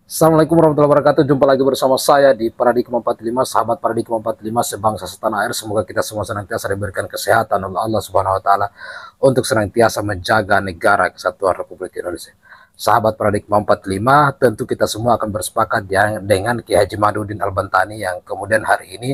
Assalamualaikum warahmatullahi wabarakatuh. Jumpa lagi bersama saya di Paradigma 45, sahabat Paradigma 45 sebangsa setanah air. Semoga kita semua senantiasa diberikan kesehatan oleh Allah Subhanahu wa taala untuk senantiasa menjaga negara kesatuan Republik Indonesia. Sahabat Paradigma 45, tentu kita semua akan bersepakat dengan Kiai Haji Madudin Al-Bantani yang kemudian hari ini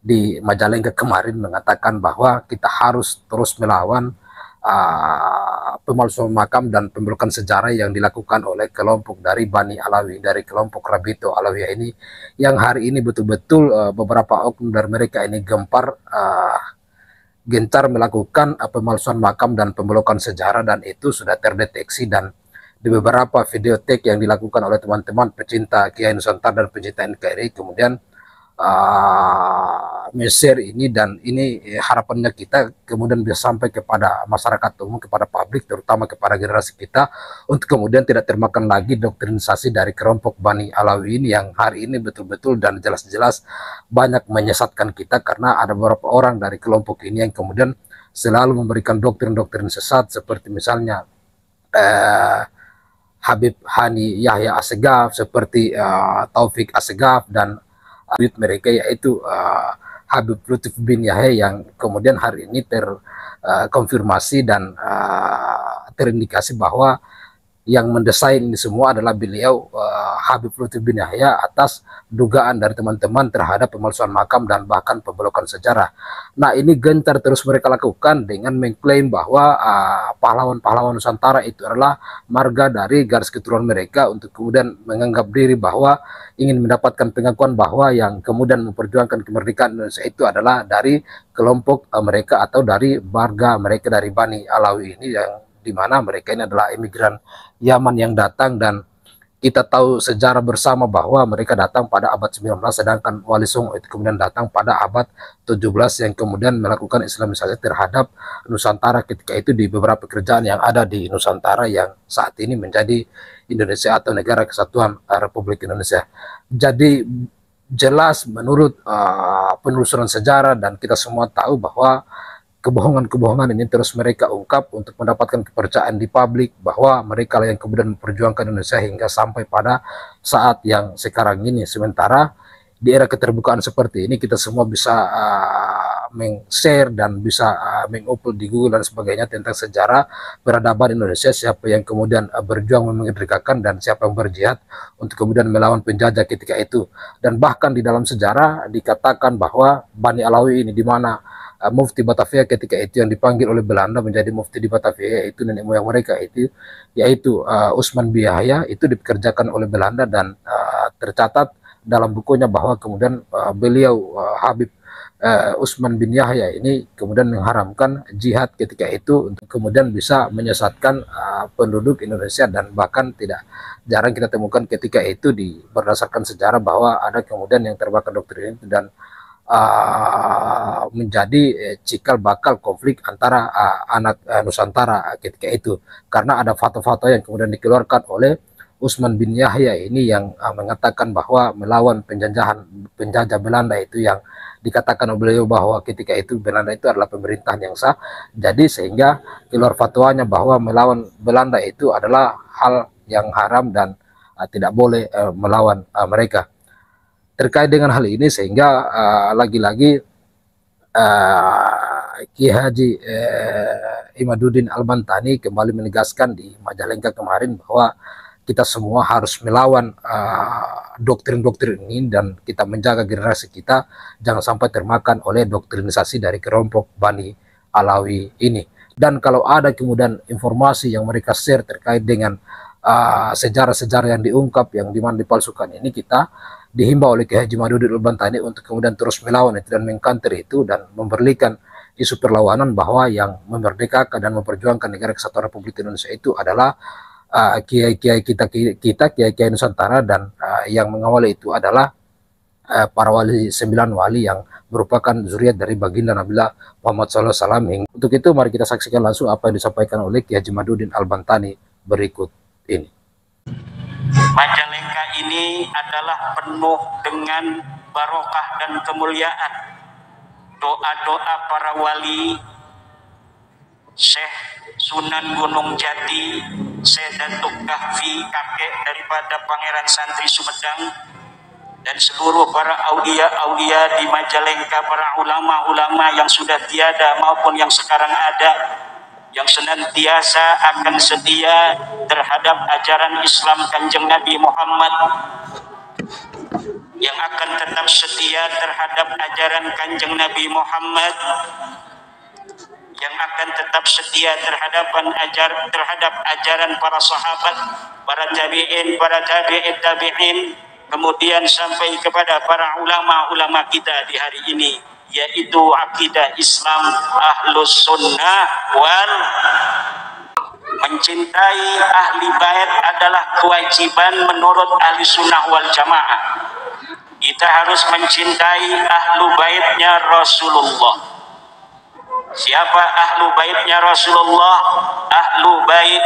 di Majalengka kemarin mengatakan bahwa kita harus terus melawan pemalsuan makam dan pembelokan sejarah yang dilakukan oleh kelompok dari Bani Alawi, dari kelompok Rabito Alawiyah ini, yang hari ini betul-betul beberapa oknum dari mereka ini gencar melakukan pemalsuan makam dan pembelokan sejarah, dan itu sudah terdeteksi. Dan di beberapa videotek yang dilakukan oleh teman-teman pecinta Kiai Nusantara dan pecinta NKRI kemudian share ini, dan ini harapannya kita kemudian bisa sampai kepada masyarakat umum, kepada publik, terutama kepada generasi kita, untuk kemudian tidak termakan lagi doktrinisasi dari kelompok Bani Alawi ini yang hari ini betul-betul dan jelas-jelas banyak menyesatkan kita, karena ada beberapa orang dari kelompok ini yang kemudian selalu memberikan doktrin-doktrin sesat, seperti misalnya Habib Hani Yahya Assegaf, seperti Taufik Assegaf, dan mereka yaitu Habib Lutfi bin Yahya yang kemudian hari ini terkonfirmasi dan terindikasi bahwa yang mendesain ini semua adalah beliau, Habib Lutfi bin Yahya, atas dugaan dari teman-teman terhadap pemalsuan makam dan bahkan pembelokan sejarah. Nah, ini gencar terus mereka lakukan dengan mengklaim bahwa pahlawan-pahlawan Nusantara itu adalah marga dari garis keturunan mereka, untuk kemudian menganggap diri bahwa ingin mendapatkan pengakuan bahwa yang kemudian memperjuangkan kemerdekaan Indonesia itu adalah dari kelompok mereka atau dari marga mereka, dari Bani Alawi ini, yang dimana mereka ini adalah imigran Yaman yang datang. Dan kita tahu sejarah bersama bahwa mereka datang pada abad 19, sedangkan Wali Songo itu kemudian datang pada abad 17 yang kemudian melakukan islamisasi terhadap Nusantara ketika itu di beberapa kerajaan yang ada di Nusantara yang saat ini menjadi Indonesia atau Negara Kesatuan Republik Indonesia. Jadi jelas menurut penelusuran sejarah, dan kita semua tahu bahwa kebohongan-kebohongan ini terus mereka ungkap untuk mendapatkan kepercayaan di publik, bahwa mereka lah yang kemudian memperjuangkan Indonesia hingga sampai pada saat yang sekarang ini. Sementara di era keterbukaan seperti ini, kita semua bisa meng-share dan bisa meng-upload di Google dan sebagainya tentang sejarah peradaban Indonesia, siapa yang kemudian berjuang memerdekakan dan siapa yang berjihad untuk kemudian melawan penjajah ketika itu. Dan bahkan di dalam sejarah dikatakan bahwa Bani Alawi ini, di mana Mufti Batavia ketika itu yang dipanggil oleh Belanda menjadi Mufti di Batavia, yaitu nenek moyang mereka itu, yaitu Usman bin Yahya, itu dipekerjakan oleh Belanda. Dan tercatat dalam bukunya bahwa kemudian beliau, Habib Usman bin Yahya ini, kemudian mengharamkan jihad ketika itu untuk kemudian bisa menyesatkan penduduk Indonesia. Dan bahkan tidak jarang kita temukan ketika itu berdasarkan sejarah bahwa ada kemudian yang terbakar doktrin itu, dan menjadi cikal bakal konflik antara anak Nusantara ketika itu, karena ada foto-foto yang kemudian dikeluarkan oleh Usman bin Yahya ini yang mengatakan bahwa melawan penjajah Belanda itu, yang dikatakan oleh beliau bahwa ketika itu Belanda itu adalah pemerintahan yang sah. Jadi sehingga keluar fatwanya bahwa melawan Belanda itu adalah hal yang haram dan tidak boleh melawan mereka. Terkait dengan hal ini, sehingga lagi-lagi Kiai Haji Imaduddin Al-Bantani kembali menegaskan di Majalengka kemarin bahwa kita semua harus melawan doktrin-doktrin ini, dan kita menjaga generasi kita jangan sampai termakan oleh doktrinisasi dari kelompok Bani Alawi ini. Dan kalau ada kemudian informasi yang mereka share terkait dengan sejarah-sejarah yang diungkap yang dimana dipalsukan ini, kita dihimbau oleh Kiai Haji Madudin Al-Bantani untuk kemudian terus melawan itu dan mengkanter itu, dan memberikan isu perlawanan bahwa yang memerdekakan dan memperjuangkan negara kesatuan Republik Indonesia itu adalah kiai-kiai kita kiai-kiai Nusantara, dan yang mengawali itu adalah para wali, 9 wali yang merupakan zuriat dari baginda Nabiullah Muhammad SAW. Untuk itu mari kita saksikan langsung apa yang disampaikan oleh Kiai Haji Madudin Al-Bantani berikut ini. Majalengka ini adalah penuh dengan barokah dan kemuliaan. Doa-doa para wali, Syekh Sunan Gunung Jati, Syekh Datuk Kahfi, kakek daripada Pangeran Santri Sumedang, dan seluruh para aulia-aulia di Majalengka, para ulama-ulama yang sudah tiada maupun yang sekarang ada, yang senantiasa akan setia terhadap ajaran Islam Kanjeng Nabi Muhammad, yang akan tetap setia terhadap ajaran Kanjeng Nabi Muhammad, yang akan tetap setia terhadap ajaran para sahabat, para tabi'in, para tabi'in, kemudian sampai kepada para ulama-ulama kita di hari ini, yaitu akidah Islam Ahlus Sunnah wal. Mencintai ahli bait adalah kewajiban menurut ahli sunnah wal jamaah. Kita harus mencintai ahlu baitnya Rasulullah. Siapa ahlu baitnya Rasulullah? Ahlu bait,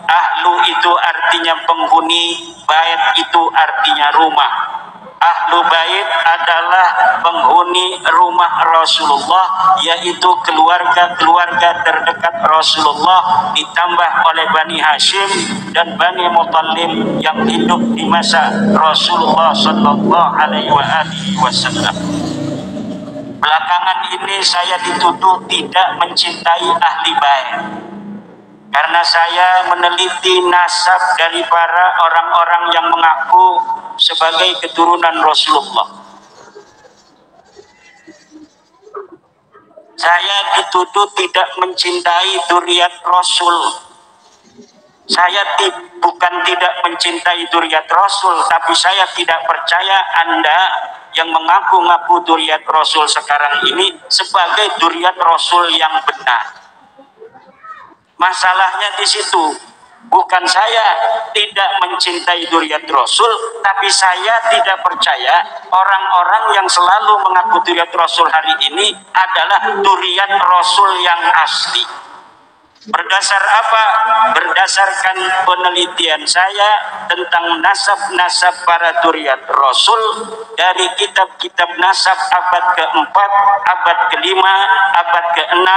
ahlu itu artinya penghuni, bait itu artinya rumah. Ahlu bait adalah penghuni rumah Rasulullah, yaitu keluarga-keluarga terdekat Rasulullah, ditambah oleh Bani Hashim dan Bani Muttalib yang hidup di masa Rasulullah sallallahu alaihi wasallam. Belakangan ini saya dituduh tidak mencintai ahli bait karena saya meneliti nasab dari para orang-orang yang mengaku sebagai keturunan Rasulullah. Saya dituduh tidak mencintai dzurriyyat Rasul. Saya bukan tidak mencintai dzurriyyat Rasul, tapi saya tidak percaya Anda yang mengaku-ngaku dzurriyyat Rasul sekarang ini sebagai dzurriyyat Rasul yang benar. Masalahnya di situ. Bukan saya tidak mencintai dzurriyyat Rasul, tapi saya tidak percaya orang-orang yang selalu mengaku dzurriyyat Rasul hari ini adalah dzurriyyat Rasul yang asli. Berdasar apa? Berdasarkan penelitian saya tentang nasab-nasab para dzurriyyat Rasul dari kitab-kitab nasab abad ke-4, abad ke-5, abad ke-6,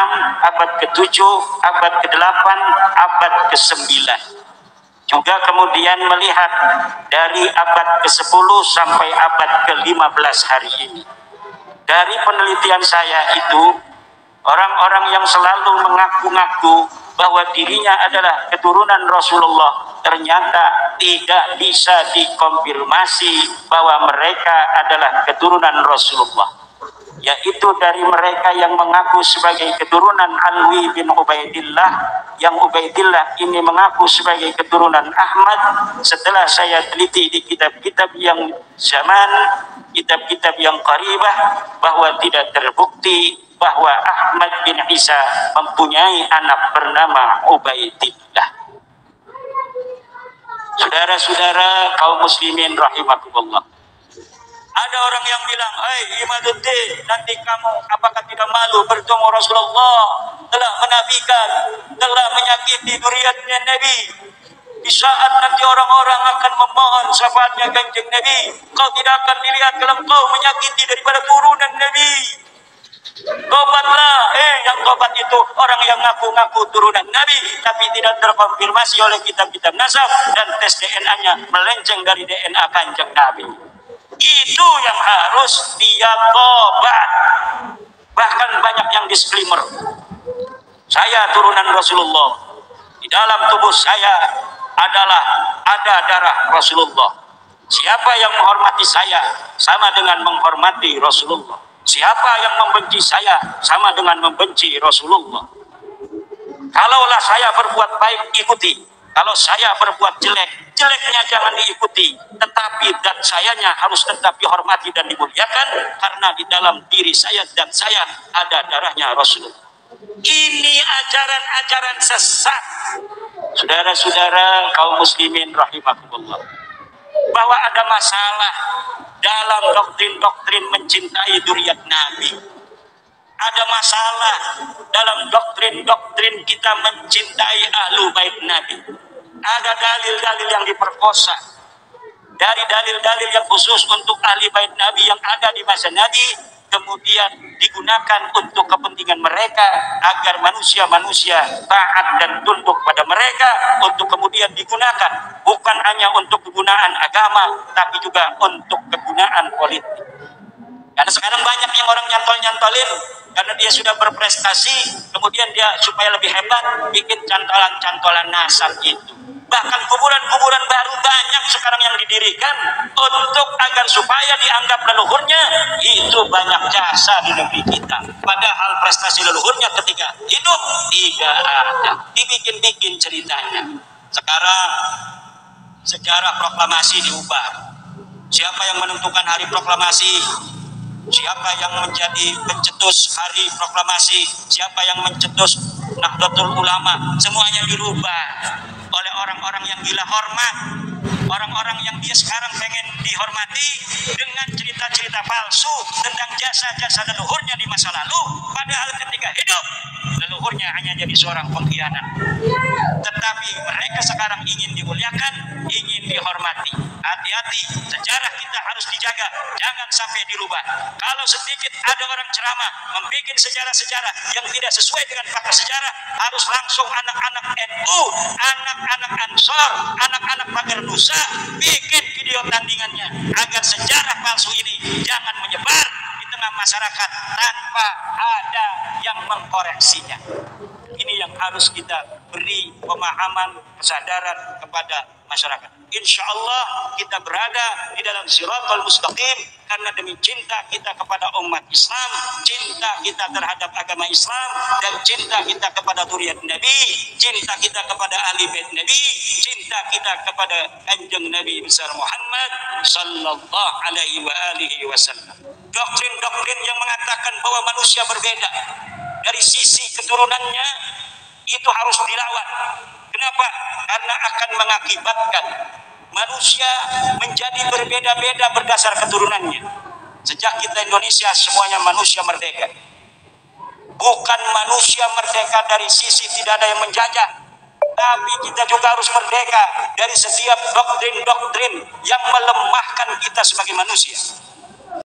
abad ke-7, abad ke-8, abad ke-9. Juga kemudian melihat dari abad ke-10 sampai abad ke-15 hari ini. Dari penelitian saya itu, orang-orang yang selalu mengaku-ngaku bahwa dirinya adalah keturunan Rasulullah ternyata tidak bisa dikonfirmasi bahwa mereka adalah keturunan Rasulullah, yaitu dari mereka yang mengaku sebagai keturunan Alwi bin Ubaidillah, yang Ubaidillah ini mengaku sebagai keturunan Ahmad. Setelah saya teliti di kitab-kitab yang zaman, kitab-kitab yang qaribah, bahwa tidak terbukti bahwa Ahmad bin Isa mempunyai anak bernama Ubaidillah. Saudara-saudara kaum muslimin rahimakumullah. Ada orang yang bilang, Imaduddin, nanti kamu apakah tidak malu bertemu Rasulullah, telah menabikan, telah menyakiti dzurriyyatnya Nabi. Di saat nanti orang-orang akan memohon syafaatnya Kanjeng Nabi, kau tidak akan dilihat kalau kau menyakiti daripada turunan Nabi. Tobatlah, yang tobat itu orang yang ngaku-ngaku turunan Nabi tapi tidak terkonfirmasi oleh kitab-kitab nasab dan tes DNA-nya melenceng dari DNA Kanjeng Nabi. Itu yang harus dia tobat. Bahkan banyak yang disclaimer, saya turunan Rasulullah, di dalam tubuh saya ada darah Rasulullah. Siapa yang menghormati saya sama dengan menghormati Rasulullah. Siapa yang membenci saya sama dengan membenci Rasulullah. Kalaulah saya berbuat baik, ikuti. Kalau saya berbuat jelek, jeleknya jangan diikuti. Tetapi zat sayanya harus tetap dihormati dan dimuliakan, karena di dalam diri saya dan saya ada darahnya Rasulullah. Ini ajaran-ajaran sesat. Saudara-saudara kaum muslimin rahimakumullah, bahwa ada masalah dalam doktrin-doktrin mencintai dzurriyyat Nabi. Ada masalah dalam doktrin-doktrin kita mencintai ahlu bait Nabi. Ada dalil-dalil yang diperkosa. Dari dalil-dalil yang khusus untuk ahli bait Nabi yang ada di masa Nabi, kemudian digunakan untuk kepentingan mereka agar manusia-manusia taat dan tunduk pada mereka, untuk kemudian digunakan bukan hanya untuk kegunaan agama tapi juga untuk kegunaan politik. Karena sekarang banyak yang orang nyantol-nyantolin karena dia sudah berprestasi, kemudian dia supaya lebih hebat bikin cantolan-cantolan nasab itu. Bahkan kuburan-kuburan baru banyak sekarang yang didirikan untuk agar supaya dianggap leluhurnya itu banyak jasa di negeri kita. Padahal prestasi leluhurnya ketika hidup tidak ada, dibikin-bikin ceritanya. Sekarang sejarah proklamasi diubah. Siapa yang menentukan hari proklamasi? Siapa yang menjadi pencetus hari proklamasi? Siapa yang mencetus Nahdlatul Ulama? Semuanya dirubah oleh orang-orang yang gila hormat, orang-orang yang dia sekarang pengen dihormati dengan cerita-cerita palsu tentang jasa-jasa leluhurnya di masa lalu, padahal ketika hidup leluhurnya hanya jadi seorang pengkhianat. Tetapi mereka sekarang ingin dimuliakan, ingin dihormati. Hati-hati, sejarah kita harus dijaga, jangan sampai dirubah. Kalau sedikit ada orang ceramah membuat sejarah-sejarah yang tidak sesuai dengan fakta sejarah, harus langsung anak-anak NU, anak-anak Ansor, anak-anak Pagar Nusa bikin video tandingannya agar sejarah palsu ini jangan menyebar di tengah masyarakat tanpa ada yang mengkoreksinya. Ini yang harus kita beri pemahaman, kesadaran kepada masyarakat. Insya Allah kita berada di dalam Shiratal Mustaqim karena demi cinta kita kepada umat Islam, cinta kita terhadap agama Islam, dan cinta kita kepada zuriat Nabi, cinta kita kepada ahli bait Nabi, cinta kita kepada kanjeng Nabi besar Muhammad sallallahu alaihi wa alihi wasallam. Doktrin-doktrin yang mengatakan bahwa manusia berbeda dari sisi keturunannya itu harus dilawan. Kenapa? Karena akan mengakibatkan manusia menjadi berbeda-beda berdasar keturunannya. Sejak kita Indonesia semuanya manusia merdeka. Bukan manusia merdeka dari sisi tidak ada yang menjajah, tapi kita juga harus merdeka dari setiap doktrin-doktrin yang melemahkan kita sebagai manusia.